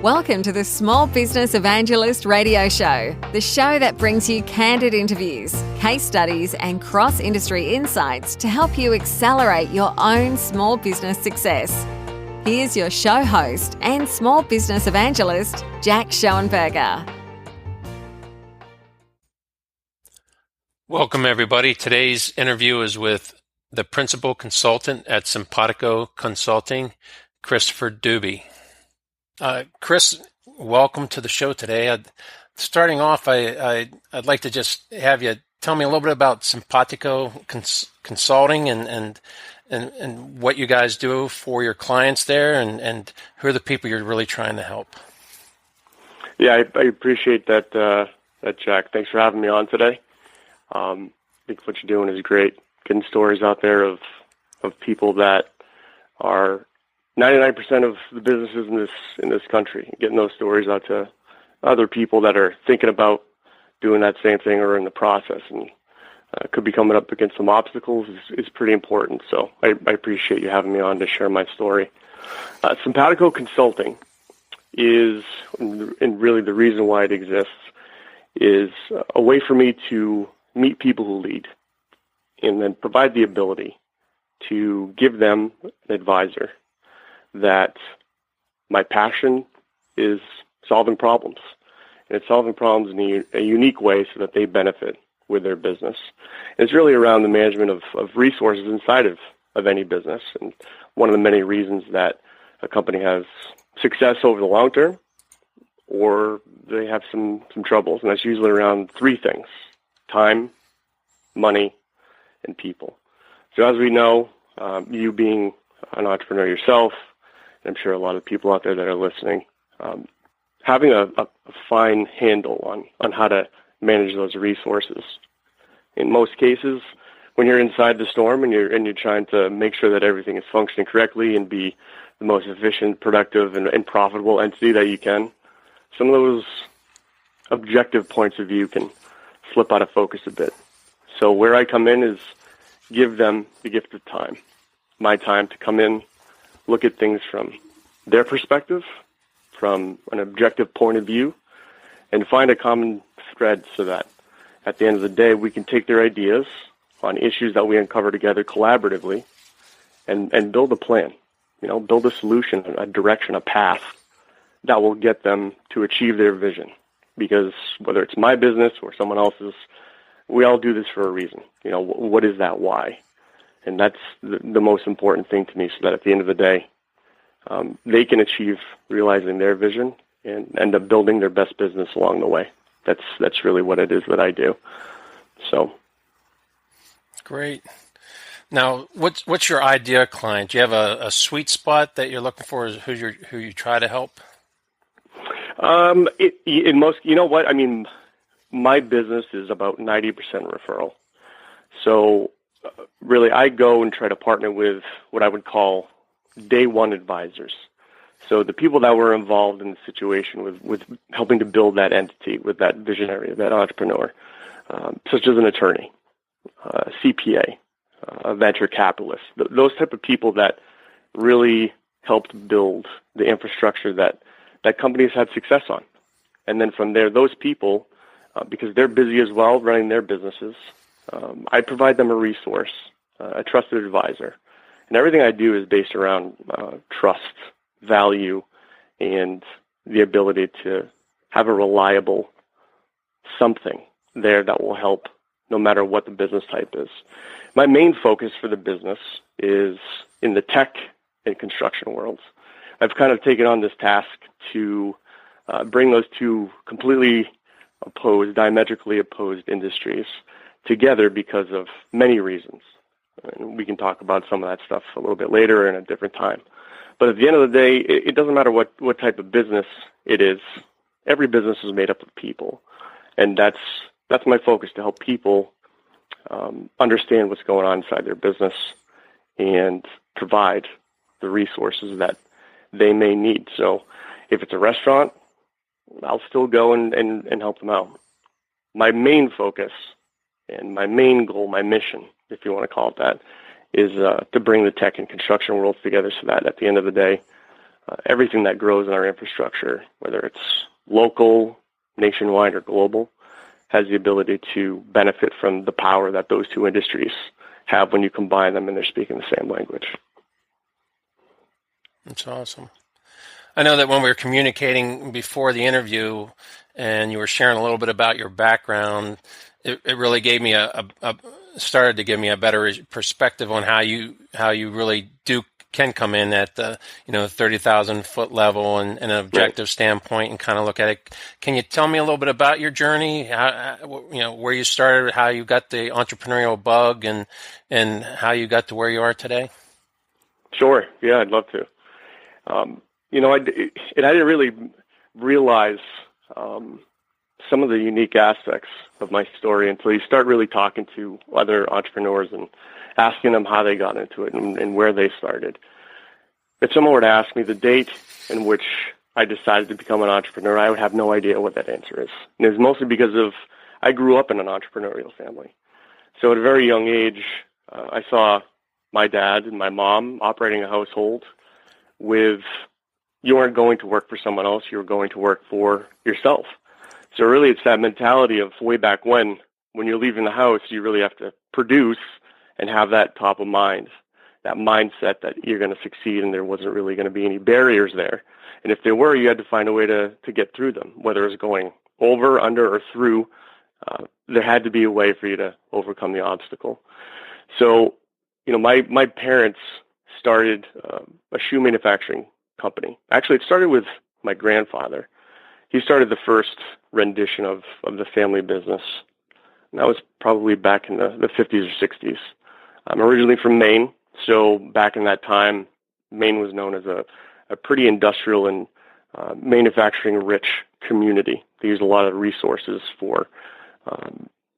Welcome to the Small Business Evangelist radio show, the show that brings you candid interviews, case studies, and cross-industry insights to help you accelerate your own small business success. Here's your show host and small business evangelist, Jack Schoenberger. Welcome, everybody. Today's interview is with the principal consultant at Simpatico Consulting, Christopher Dube. Chris, welcome to the show today. Starting off, I'd like to just have you tell me a little bit about Simpatico Consulting and what you guys do for your clients there, and who are the people you're really trying to help. Yeah, I appreciate that, Jack. Thanks for having me on today. I think what you're doing is great, getting stories out there of people that are 99% of the businesses in this country, getting those stories out to other people that are thinking about doing that same thing or in the process, and could be coming up against some obstacles is pretty important. So I appreciate you having me on to share my story. Simpatico Consulting is, and really the reason why it exists, is a way for me to meet people who lead and then provide the ability to give them an advisor that my passion is solving problems. And it's solving problems in a unique way so that they benefit with their business. And it's really around the management of resources inside of any business. And one of the many reasons that a company has success over the long term, or they have some troubles. And that's usually around three things: time, money, and people. So as we know, you being an entrepreneur yourself, I'm sure a lot of people out there that are listening, having a fine handle on how to manage those resources. In most cases, when you're inside the storm and you're trying to make sure that everything is functioning correctly and be the most efficient, productive, and profitable entity that you can, some of those objective points of view can slip out of focus a bit. So where I come in is give them the gift of time, my time to come in, look at things from their perspective, from an objective point of view, and find a common thread so that at the end of the day, we can take their ideas on issues that we uncover together collaboratively and build a plan, build a solution, a direction, a path that will get them to achieve their vision. Because whether it's my business or someone else's, we all do this for a reason. What is that why? And that's the most important thing to me, so that at the end of the day, they can achieve realizing their vision and end up building their best business along the way. That's really what it is that I do. So, great. Now, what's your ideal client? Do you have a sweet spot that you're looking for? Who you try to help? In most, I mean, my business is about 90% referral. So really, I go and try to partner with what I would call day one advisors. So the people that were involved in the situation with helping to build that entity, with that visionary, that entrepreneur, such as an attorney, a CPA, a venture capitalist, those type of people that really helped build the infrastructure that companies had success on. And then from there, those people, because they're busy as well running their businesses, I provide them a resource, a trusted advisor. And everything I do is based around trust, value, and the ability to have a reliable something there that will help no matter what the business type is. My main focus for the business is in the tech and construction worlds. I've kind of taken on this task to bring those two completely opposed, diametrically opposed industries together because of many reasons. And we can talk about some of that stuff a little bit later in a different time. But at the end of the day, it doesn't matter what type of business it is. Every business is made up of people. And that's my focus, to help people understand what's going on inside their business and provide the resources that they may need. So if it's a restaurant, I'll still go and help them out. My main focus and my main goal, my mission, if you want to call it that, is to bring the tech and construction worlds together so that at the end of the day, everything that grows in our infrastructure, whether it's local, nationwide, or global, has the ability to benefit from the power that those two industries have when you combine them and they're speaking the same language. That's awesome. I know that when we were communicating before the interview and you were sharing a little bit about your background, it really gave me started to give me a better perspective on how you really can come in at the 30,000 foot level and an objective standpoint and kind of look at it. Can you tell me a little bit about your journey? Where you started, how you got the entrepreneurial bug, and how you got to where you are today? Sure. Yeah, I'd love to. I didn't really realize some of the unique aspects of my story until you start really talking to other entrepreneurs and asking them how they got into it and where they started. If someone were to ask me the date in which I decided to become an entrepreneur, I would have no idea what that answer is. And it's mostly because I grew up in an entrepreneurial family. So at a very young age, I saw my dad and my mom operating a household with, you weren't going to work for someone else, you were going to work for yourself. So really it's that mentality of way back when you're leaving the house, you really have to produce and have that top of mind, that mindset that you're going to succeed and there wasn't really going to be any barriers there. And if there were, you had to find a way to get through them, whether it was going over, under, or through. There had to be a way for you to overcome the obstacle. So, my parents started a shoe manufacturing company. Actually, it started with my grandfather. He started the first rendition of the family business. And that was probably back in the 50s or 60s. I'm originally from Maine, so back in that time, Maine was known as a pretty industrial and manufacturing-rich community. They used a lot of resources for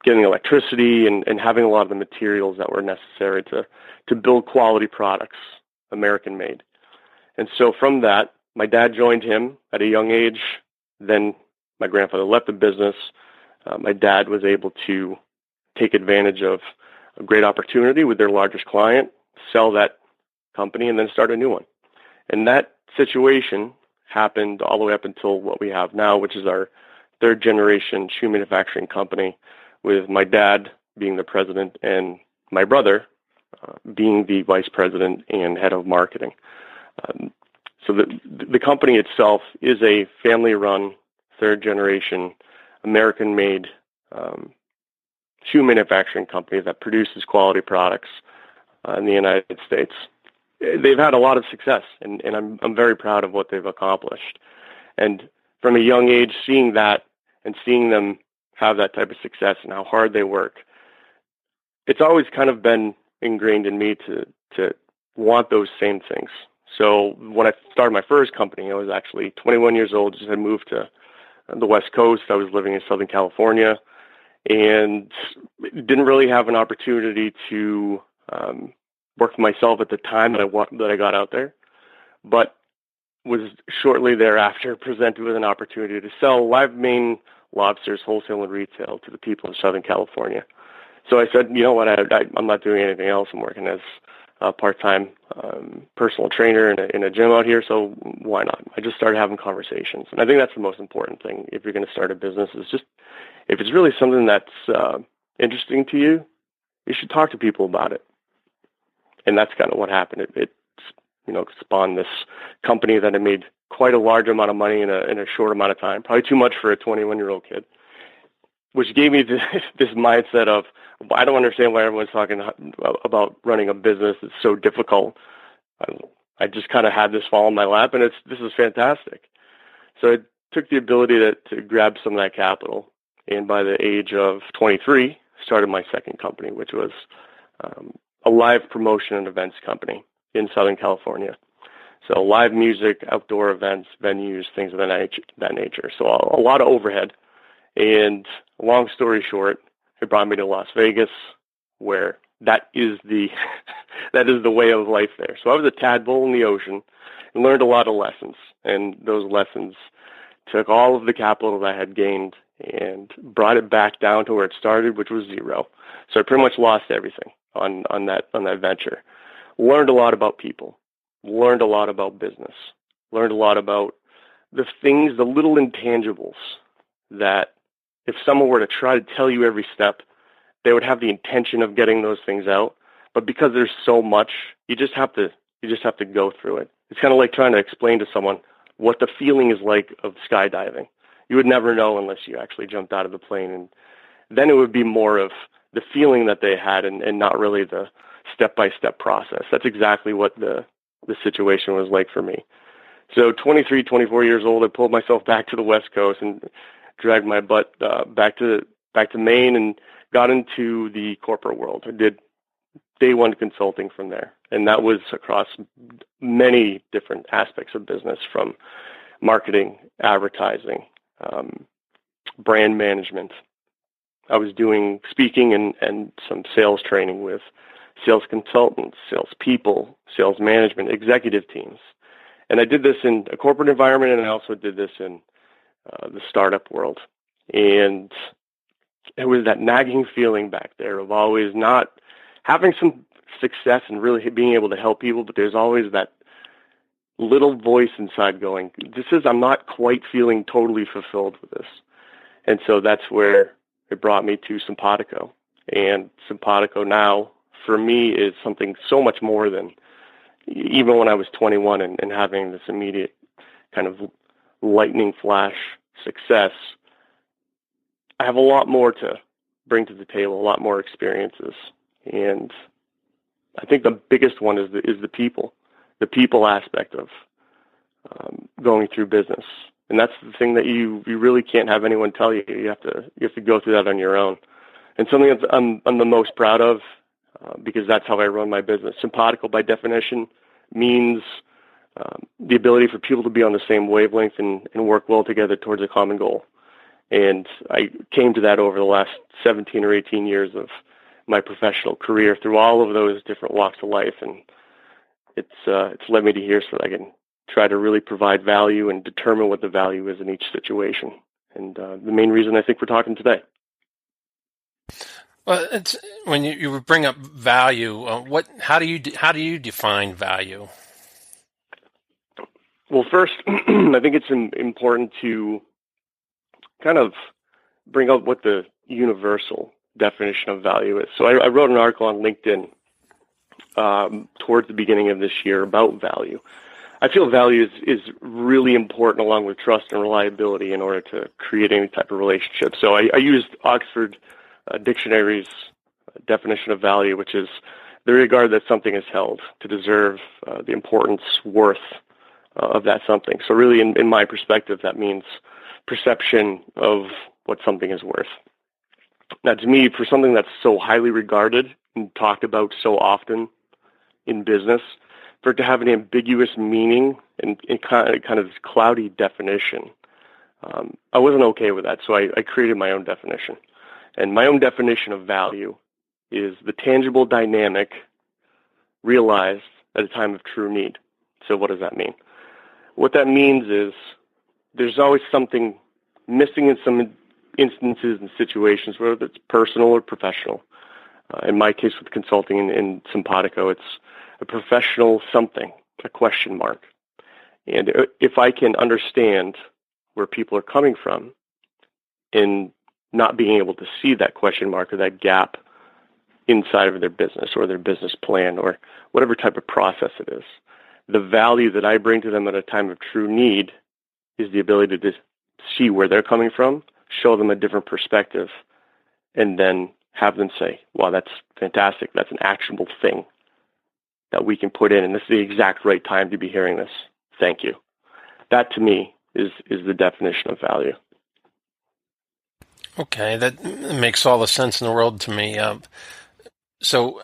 getting electricity and having a lot of the materials that were necessary to build quality products, American-made. And so from that, my dad joined him at a young age. Then my grandfather left the business. My dad was able to take advantage of a great opportunity with their largest client, sell that company, and then start a new one. And that situation happened all the way up until what we have now, which is our third generation shoe manufacturing company, with my dad being the president and my brother being the vice president and head of marketing. So the company itself is a family-run, third-generation, American-made shoe manufacturing company that produces quality products in the United States. They've had a lot of success, and I'm very proud of what they've accomplished. And from a young age, seeing that and seeing them have that type of success and how hard they work, it's always kind of been ingrained in me to want those same things. So when I started my first company, I was actually 21 years old, just had moved to the West Coast. I was living in Southern California and didn't really have an opportunity to work for myself at the time that I got out there, but was shortly thereafter presented with an opportunity to sell live Maine lobsters wholesale and retail to the people of Southern California. So I said, you know what, I'm not doing anything else. I'm working as a part-time personal trainer in a gym out here, so why not? I just started having conversations. And I think that's the most important thing if you're going to start a business, is just, if it's really something that's interesting to you, you should talk to people about it. And that's kind of what happened. It spawned this company that had made quite a large amount of money in a short amount of time, probably too much for a 21-year-old kid, which gave me this mindset of, I don't understand why everyone's talking about running a business. It's so difficult. I just kind of had this fall in my lap, and this is fantastic. So I took the ability to grab some of that capital, and by the age of 23, started my second company, which was a live promotion and events company in Southern California. So live music, outdoor events, venues, things of that nature. So a lot of overhead. And long story short, it brought me to Las Vegas, where that is the way of life there. So I was a tadpole in the ocean and learned a lot of lessons. And those lessons took all of the capital that I had gained and brought it back down to where it started, which was zero. So I pretty much lost everything on that venture. Learned a lot about people. Learned a lot about business. Learned a lot about the things, the little intangibles that if someone were to try to tell you every step, they would have the intention of getting those things out. But because there's so much, you just have to go through it. It's kind of like trying to explain to someone what the feeling is like of skydiving. You would never know unless you actually jumped out of the plane, and then it would be more of the feeling that they had and not really the step-by-step process. That's exactly what the situation was like for me. So 23, 24 years old, I pulled myself back to the West Coast and dragged my butt back to Maine and got into the corporate world. I did day one consulting from there, and that was across many different aspects of business, from marketing, advertising, brand management. I was doing speaking and some sales training with sales consultants, sales people, sales management, executive teams. And I did this in a corporate environment, and I also did this in the startup world. And it was that nagging feeling back there of always not having some success and really being able to help people, but there's always that little voice inside going, I'm not quite feeling totally fulfilled with this. And so that's where it brought me to Simpatico. And Simpatico now, for me, is something so much more than even when I was 21 and having this immediate kind of lightning flash success. I have a lot more to bring to the table, a lot more experiences. And I think the biggest one is the people aspect of going through business. And that's the thing that you really can't have anyone tell you. You have to go through that on your own. And something that I'm the most proud of, because that's how I run my business. Simpatico, by definition, means the ability for people to be on the same wavelength and work well together towards a common goal. And I came to that over the last 17 or 18 years of my professional career through all of those different walks of life. And it's led me to here so that I can try to really provide value and determine what the value is in each situation. And the main reason I think we're talking today. Well, it's when you bring up value. How do you define value? Well, first, I think it's important to kind of bring up what the universal definition of value is. So I wrote an article on LinkedIn towards the beginning of this year about value. I feel value is really important, along with trust and reliability, in order to create any type of relationship. So I used Oxford Dictionary's definition of value, which is the regard that something is held to deserve the importance, worth of that something. So really, in my perspective, that means perception of what something is worth. Now, to me, for something that's so highly regarded and talked about so often in business, for it to have an ambiguous meaning and kind of this cloudy definition, I wasn't okay with that. So I created my own definition. And my own definition of value is the tangible dynamic realized at a time of true need. So what does that mean? What that means is there's always something missing in some instances and situations, whether it's personal or professional. In my case with consulting in Simpatico, it's a professional something, a question mark. And if I can understand where people are coming from in not being able to see that question mark or that gap inside of their business or their business plan or whatever type of process it is, the value that I bring to them at a time of true need is the ability to see where they're coming from, show them a different perspective, and then have them say, wow, that's fantastic. That's an actionable thing that we can put in, and this is the exact right time to be hearing this. Thank you. That, to me, is the definition of value. Okay, that makes all the sense in the world to me. So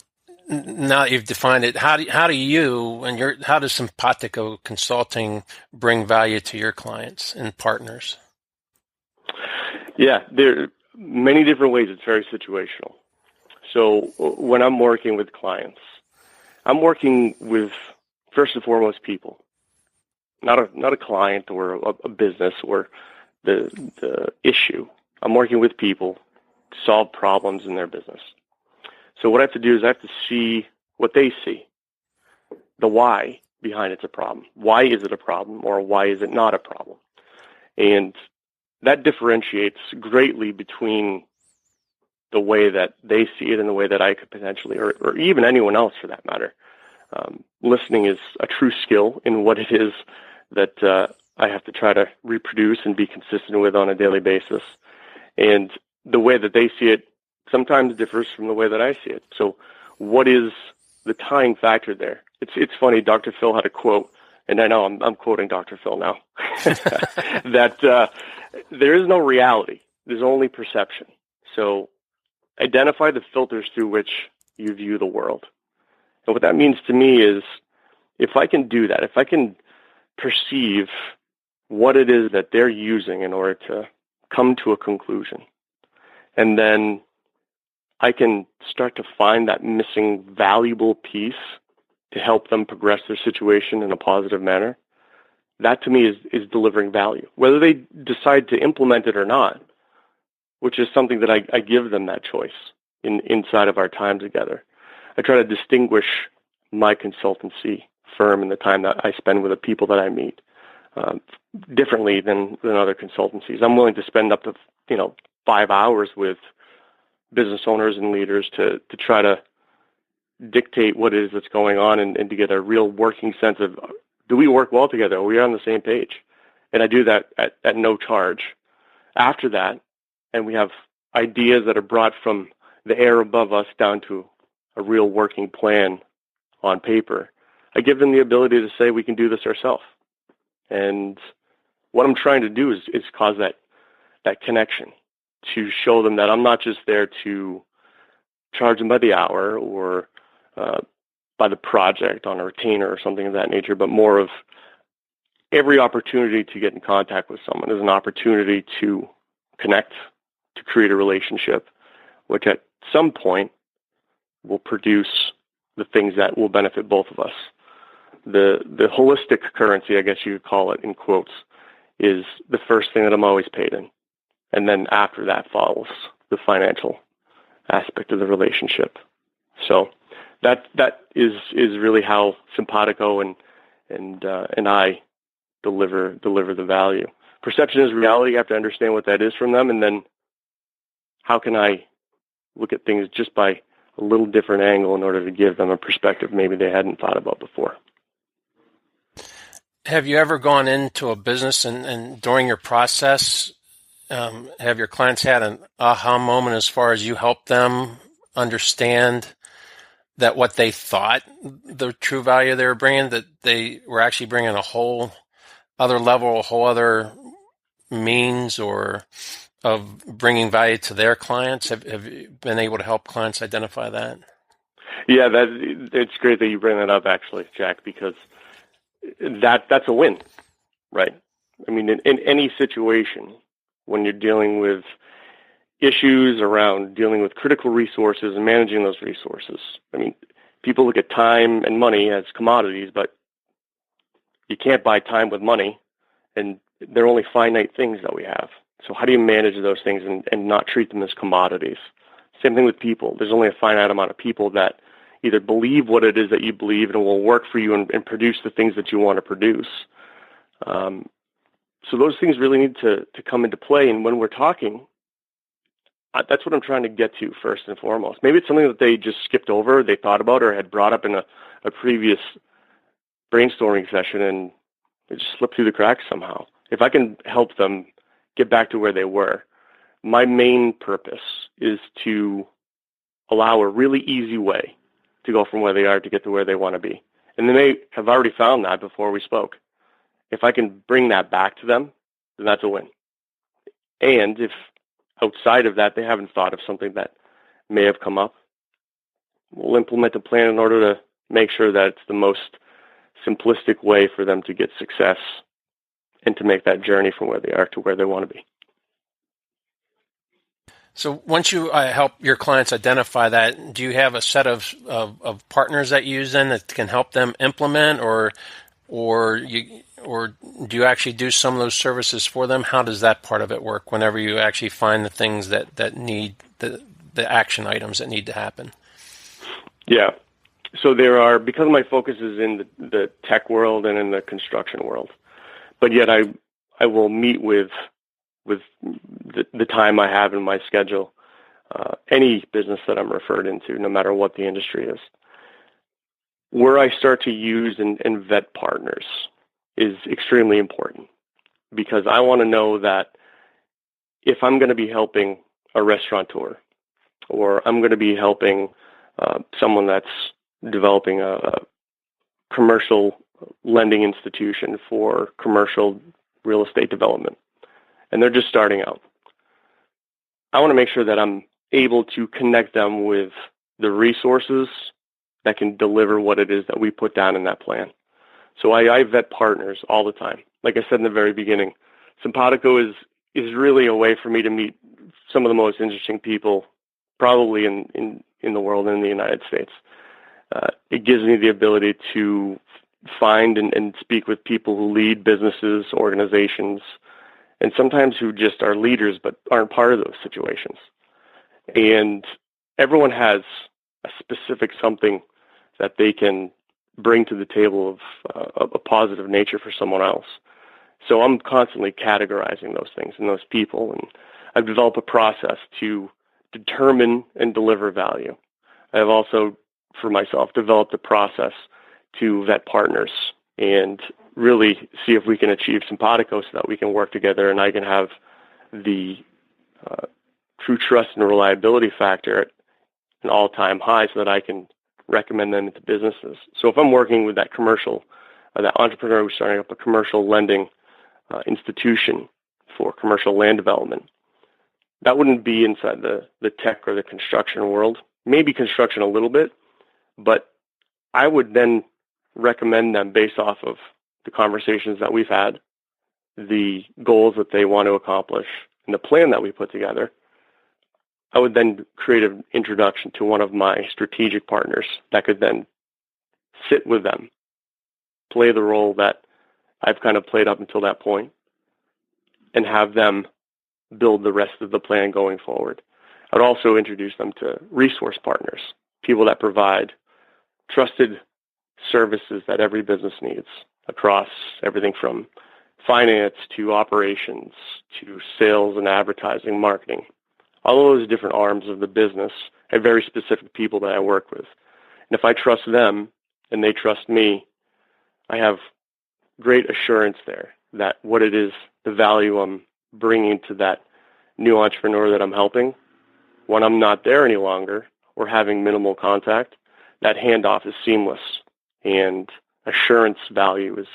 now that you've defined it, how do you and how does Simpatico Consulting bring value to your clients and partners? Yeah, there are many different ways. It's very situational. So when I'm working with clients, I'm working with, first and foremost, people, not a client or a business or the issue. I'm working with people to solve problems in their business. So what I have to do is I have to see what they see, the why behind it's a problem. Why is it a problem, or why is it not a problem? And that differentiates greatly between the way that they see it and the way that I could potentially, or even anyone else for that matter. Listening is a true skill in what it is that I have to try to reproduce and be consistent with on a daily basis. And the way that they see it sometimes differs from the way that I see it. So what is the tying factor there? It's funny, Dr. Phil had a quote, and I know I'm quoting Dr. Phil now, that there is no reality. There's only perception. So identify the filters through which you view the world. And what that means to me is, if I can do that, if I can perceive what it is that they're using in order to come to a conclusion, and then I can start to find that missing valuable piece to help them progress their situation in a positive manner, that to me is delivering value. Whether they decide to implement it or not, which is something that I give them that choice inside of our time together. I try to distinguish my consultancy firm and the time that I spend with the people that I meet differently than other consultancies. I'm willing to spend up to 5 hours with business owners and leaders to try to dictate what it is that's going on and to get a real working sense of, do we work well together? Are we on the same page? And I do that at no charge. After that, and we have ideas that are brought from the air above us down to a real working plan on paper, I give them the ability to say, we can do this ourselves. And what I'm trying to do is cause that connection, to show them that I'm not just there to charge them by the hour or by the project on a retainer or something of that nature, but more of every opportunity to get in contact with someone is an opportunity to connect, to create a relationship, which at some point will produce the things that will benefit both of us. The holistic currency, I guess you could call it in quotes, is the first thing that I'm always paid in. And then after that follows the financial aspect of the relationship. So that is really how Simpatico and I deliver the value. Perception is reality. You have to understand what that is from them, and then how can I look at things just by a little different angle in order to give them a perspective maybe they hadn't thought about before. Have you ever gone into a business and during your process, have your clients had an aha moment as far as you help them understand that what they thought the true value they were bringing, that they were actually bringing a whole other level, a whole other means or of bringing value to their clients? Have you been able to help clients identify that? Yeah, it's great that you bring that up, actually, Jack, because that's a win, right? I mean, in any situation, when you're dealing with issues around dealing with critical resources and managing those resources, I mean, people look at time and money as commodities, but you can't buy time with money, and they're only finite things that we have. So how do you manage those things and not treat them as commodities? Same thing with people. There's only a finite amount of people that either believe what it is that you believe and will work for you and produce the things that you want to produce. So those things really need to come into play. And when we're talking, that's what I'm trying to get to first and foremost. Maybe it's something that they just skipped over, they thought about, or had brought up in a previous brainstorming session, and it just slipped through the cracks somehow. If I can help them get back to where they were, my main purpose is to allow a really easy way to go from where they are to get to where they want to be. And they may have already found that before we spoke. If I can bring that back to them, then that's a win. And if outside of that they haven't thought of something that may have come up, we'll implement a plan in order to make sure that it's the most simplistic way for them to get success and to make that journey from where they are to where they want to be. So once you help your clients identify that, do you have a set of partners that you use then that can help them implement, or do you actually do some of those services for them? How does that part of it work whenever you actually find the things that need the action items that need to happen? Yeah. So there are, because my focus is in the tech world and in the construction world, but yet I will meet with the time I have in my schedule, any business that I'm referred into, no matter what the industry is. Where I start to use and vet partners is extremely important, because I want to know that if I'm going to be helping a restaurateur, or I'm going to be helping someone that's developing a commercial lending institution for commercial real estate development, and they're just starting out, I want to make sure that I'm able to connect them with the resources that can deliver what it is that we put down in that plan. So I vet partners all the time. Like I said in the very beginning, Simpatico is really a way for me to meet some of the most interesting people probably in the world and in the United States. It gives me the ability to find and speak with people who lead businesses, organizations, and sometimes who just are leaders but aren't part of those situations. And everyone has a specific something that they can bring to the table of a positive nature for someone else. So I'm constantly categorizing those things and those people, and I've developed a process to determine and deliver value. I've also, for myself, developed a process to vet partners and really see if we can achieve Simpatico so that we can work together and I can have the true trust and reliability factor at an all-time high so that I can recommend them into businesses. So if I'm working with that commercial, that entrepreneur who's starting up a commercial lending institution for commercial land development, that wouldn't be inside the tech or the construction world. Maybe construction a little bit, but I would then recommend them based off of the conversations that we've had, the goals that they want to accomplish, and the plan that we put together. I would then create an introduction to one of my strategic partners that could then sit with them, play the role that I've kind of played up until that point, and have them build the rest of the plan going forward. I'd also introduce them to resource partners, people that provide trusted services that every business needs across everything from finance to operations to sales and advertising, marketing. All of those different arms of the business have very specific people that I work with. And if I trust them and they trust me, I have great assurance there that what it is, the value I'm bringing to that new entrepreneur that I'm helping, when I'm not there any longer or having minimal contact, that handoff is seamless and assurance value is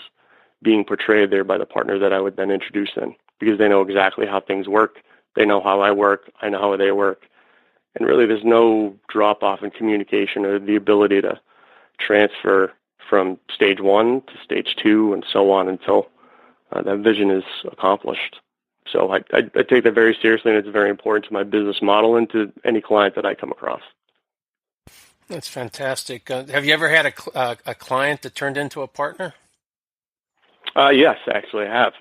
being portrayed there by the partner that I would then introduce in, because they know exactly how things work. They know how I work. I know how they work. And really, there's no drop-off in communication or the ability to transfer from stage 1 to stage 2 and so on until that vision is accomplished. So I take that very seriously, and it's very important to my business model and to any client that I come across. That's fantastic. Have you ever had a client that turned into a partner? Yes, actually, I have.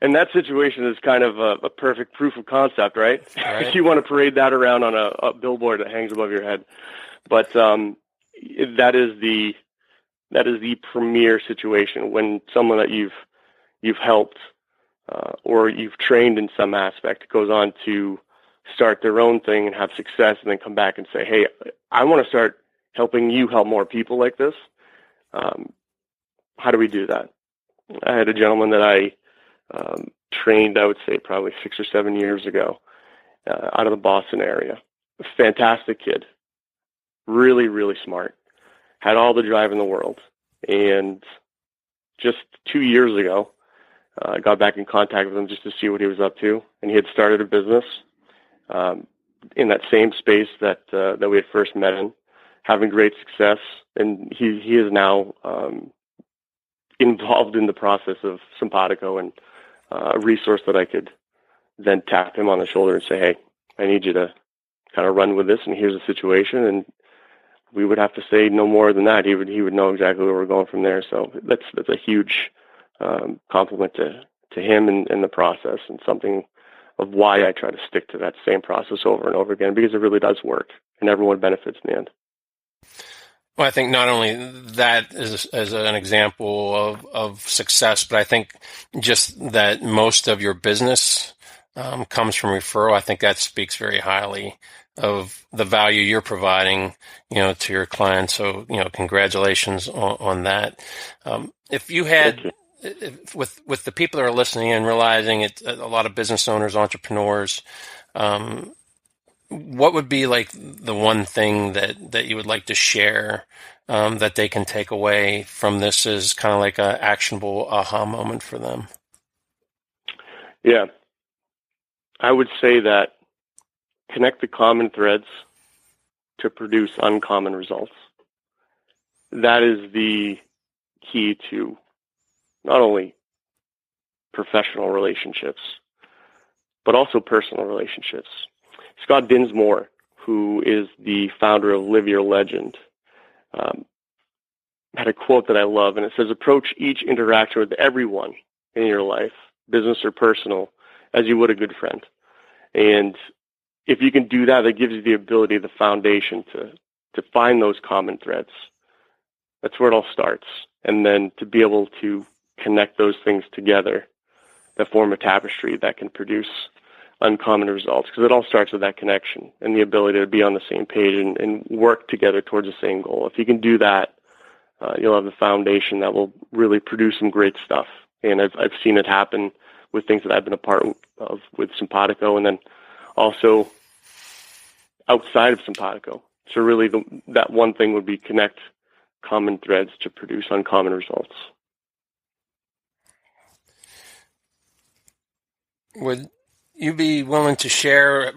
And that situation is kind of a perfect proof of concept, right? If you want to parade that around on a billboard that hangs above your head. But that is the premier situation when someone that you've helped or you've trained in some aspect goes on to start their own thing and have success, and then come back and say, "Hey, I want to start helping you help more people like this." How do we do that? I had a gentleman that I trained, I would say, probably 6 or 7 years ago, out of the Boston area. A fantastic kid, really, really smart, had all the drive in the world. And just 2 years ago, I got back in contact with him just to see what he was up to. And he had started a business in that same space that we had first met in, having great success. And he is now involved in the process of Simpatico, and a resource that I could then tap him on the shoulder and say, "Hey, I need you to kind of run with this, and here's the situation." And we would have to say no more than that. He would know exactly where we're going from there. So that's a huge compliment to him and the process, and something of why I try to stick to that same process over and over again, because it really does work and everyone benefits in the end. Well, I think not only that is as an example of success, but I think just that most of your business comes from referral. I think that speaks very highly of the value you're providing, to your clients. So, congratulations on that. If you had, with the people that are listening and realizing it, a lot of business owners, entrepreneurs, what would be like the one thing that you would like to share that they can take away from this as kind of like an actionable aha moment for them? Yeah. I would say that connect the common threads to produce uncommon results. That is the key to not only professional relationships, but also personal relationships. Scott Dinsmore, who is the founder of Live Your Legend, had a quote that I love, and it says, approach each interaction with everyone in your life, business or personal, as you would a good friend. And if you can do that, that gives you the ability, the foundation to find those common threads. That's where it all starts. And then to be able to connect those things together that form a tapestry that can produce uncommon results, because it all starts with that connection and the ability to be on the same page and work together towards the same goal. If you can do that, you'll have the foundation that will really produce some great stuff. And I've seen it happen with things that I've been a part of with Simpatico, and then also outside of Simpatico. So really that one thing would be connect common threads to produce uncommon results. Would you be willing to share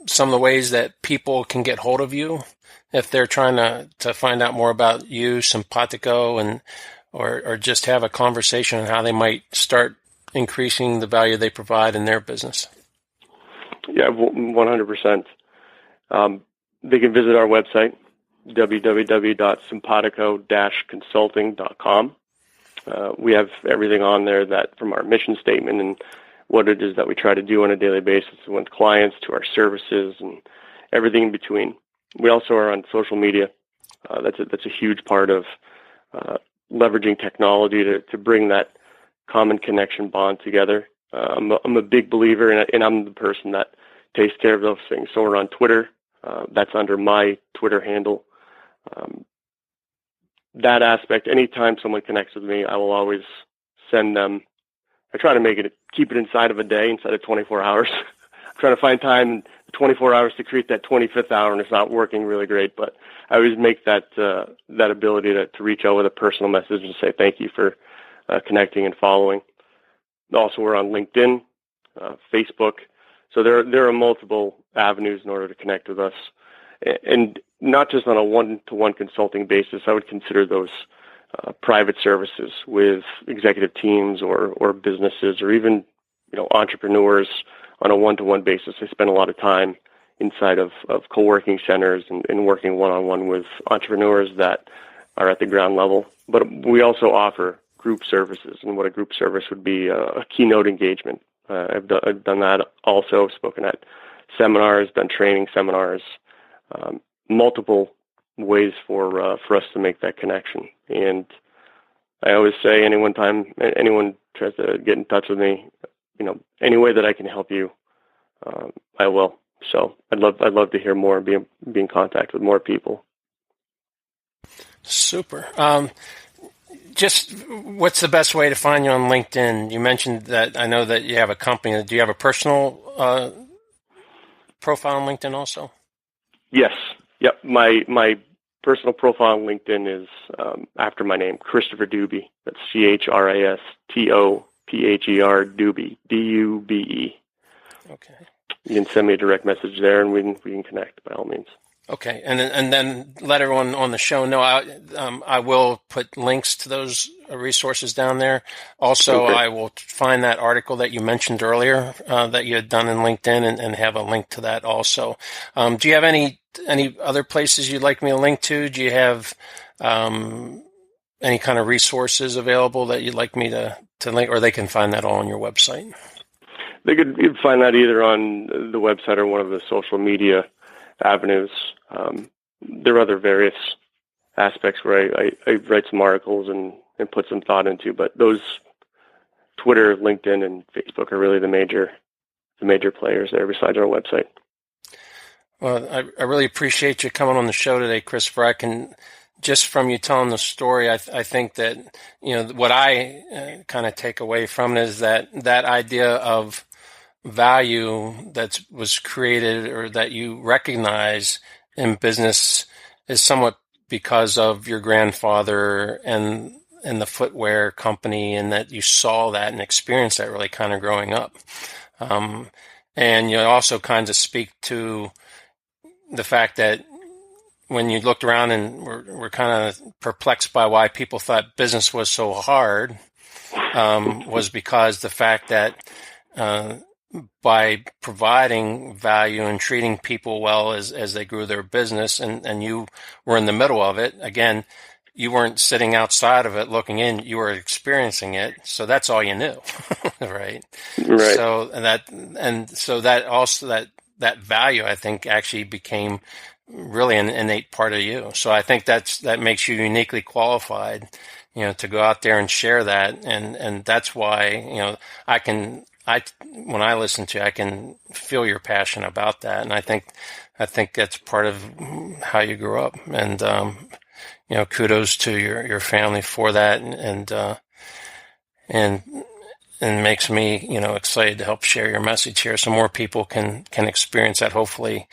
some of the ways that people can get hold of you if they're trying to find out more about you, Simpatico, or just have a conversation on how they might start increasing the value they provide in their business? Yeah, 100%. They can visit our website, www.simpatico-consulting.com. We have everything on there that from our mission statement and what it is that we try to do on a daily basis with clients to our services and everything in between. We also are on social media. That's a huge part of leveraging technology to bring that common connection bond together. I'm a big believer, and I'm the person that takes care of those things. So we're on Twitter. That's under my Twitter handle. That aspect, anytime someone connects with me, I will always send them. I try to keep it inside of a day instead of 24 hours. I'm trying to find time, 24 hours to create that 25th hour, and it's not working really great. But I always make that ability to reach out with a personal message and say thank you for connecting and following. Also, we're on LinkedIn, Facebook. So there are multiple avenues in order to connect with us, and not just on a one-to-one consulting basis. I would consider those private services with executive teams or businesses or even entrepreneurs on a one-to-one basis. I spend a lot of time inside of co-working centers and working one-on-one with entrepreneurs that are at the ground level. But we also offer group services, and what a group service would be a keynote engagement. I've done that also, spoken at seminars, done training seminars, multiple ways for us to make that connection. And I always say, anyone tries to get in touch with me, any way that I can help you, I will. So I'd love to hear more and be in contact with more people. Super. Just what's the best way to find you on LinkedIn? You mentioned that I know that you have a company. Do you have a personal profile on LinkedIn also? Yes. Yep. My personal profile on LinkedIn is after my name, Christopher Dube. That's Christopher Dube, Dube. Okay. You can send me a direct message there, and we can connect by all means. Okay, and then let everyone on the show know. I will put links to those resources down there. Also, okay. I will find that article that you mentioned earlier that you had done in LinkedIn and have a link to that also. Do you have any other places you'd like me to link to? Do you have any kind of resources available that you'd like me to link, or they can find that all on your website? You'd find that either on the website or one of the social media avenues. there are other various aspects where I write some articles and put some thought into, but those Twitter, LinkedIn, and Facebook are really the major players there besides our website. Well, I really appreciate you coming on the show today, Christopher. I can, just from you telling the story, I think that, what I kind of take away from it is that idea of value that was created or that you recognize in business is somewhat because of your grandfather and the footwear company, and that you saw that and experienced that really kind of growing up. And you also kind of speak to the fact that when you looked around and were kind of perplexed by why people thought business was so hard, was because the fact that by providing value and treating people well as they grew their business, and you were in the middle of it, again, you weren't sitting outside of it looking in, you were experiencing it. So that's all you knew. Right. Right. So that value, I think, actually became really an innate part of you. So I think that makes you uniquely qualified, to go out there and share that. And that's why, when I listen to you, I can feel your passion about that. And I think that's part of how you grew up. And, kudos to your family for that, and makes me, excited to help share your message here, so more people can experience that, hopefully,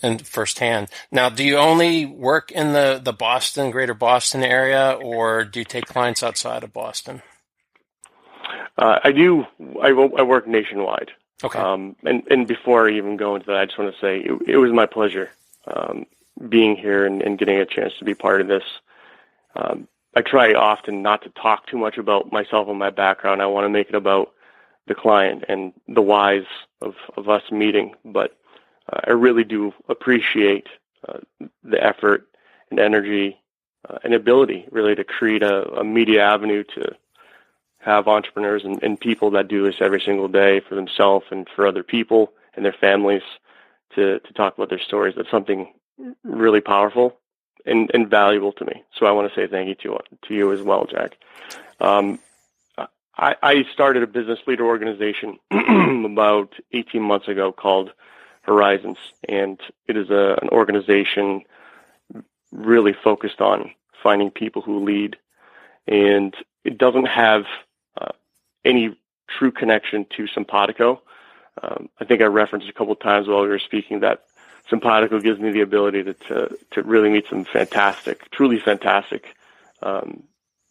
and firsthand. Now, do you only work in the Boston, greater Boston area, or do you take clients outside of Boston? I do. I work nationwide. Okay. And before I even go into that, I just want to say it was my pleasure being here and getting a chance to be part of this. I try often not to talk too much about myself and my background. I want to make it about the client and the whys of us meeting. But I really do appreciate the effort and energy and ability really to create a media avenue to have entrepreneurs and people that do this every single day for themselves and for other people and their families to talk about their stories. That's something really powerful and valuable to me. So I want to say thank you to you as well, Jack. I started a business leader organization about 18 months ago called Horizons, and it is an organization really focused on finding people who lead, and it doesn't have any true connection to Simpatico. I think I referenced a couple of times while we were speaking that Simpatico gives me the ability to really meet some truly fantastic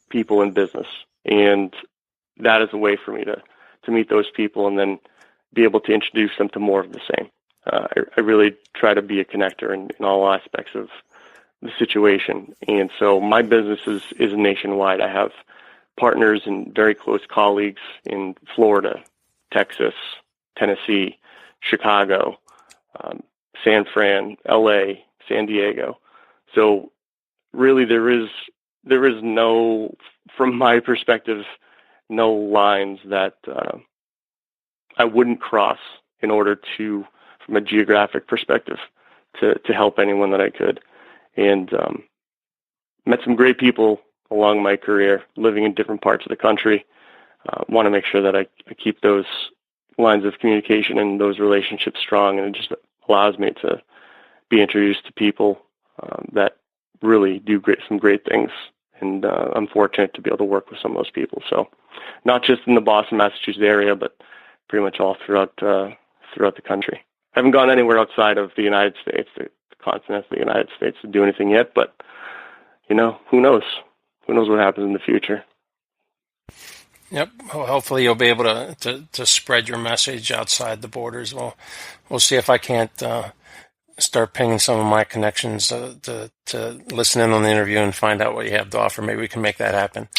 people in business. And that is a way for me to meet those people and then be able to introduce them to more of the same. I really try to be a connector in all aspects of the situation. And so my business is nationwide. I have partners and very close colleagues in Florida, Texas, Tennessee, Chicago, San Fran, LA, San Diego. So really there is no, from my perspective, no lines that I wouldn't cross in order to, from a geographic perspective, to help anyone that I could. And met some great people along my career, living in different parts of the country. Want to make sure that I keep those lines of communication and those relationships strong, and it just allows me to be introduced to people that really do some great things. And I'm fortunate to be able to work with some of those people. So not just in the Boston, Massachusetts area, but pretty much all throughout the country. I haven't gone anywhere outside of the United States, the continent of the United States, to do anything yet, but who knows? Who knows what happens in the future? Yep. Well, hopefully you'll be able to spread your message outside the borders. We'll see if I can't start pinging some of my connections to listen in on the interview and find out what you have to offer. Maybe we can make that happen.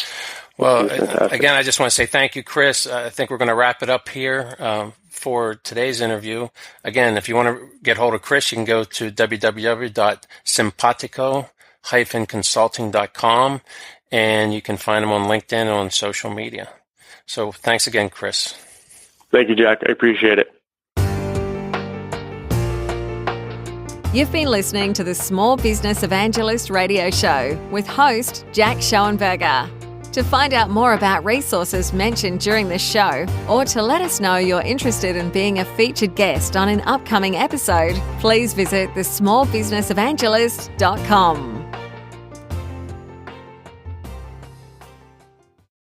Well, again, I just want to say thank you, Chris. I think we're going to wrap it up here for today's interview. Again, if you want to get hold of Chris, you can go to www.simpatico-consulting.com, and you can find him on LinkedIn and on social media. So thanks again, Chris. Thank you, Jack. I appreciate it. You've been listening to the Small Business Evangelist radio show with host Jack Schoenberger. To find out more about resources mentioned during this show, or to let us know you're interested in being a featured guest on an upcoming episode, please visit thesmallbusinessevangelist.com.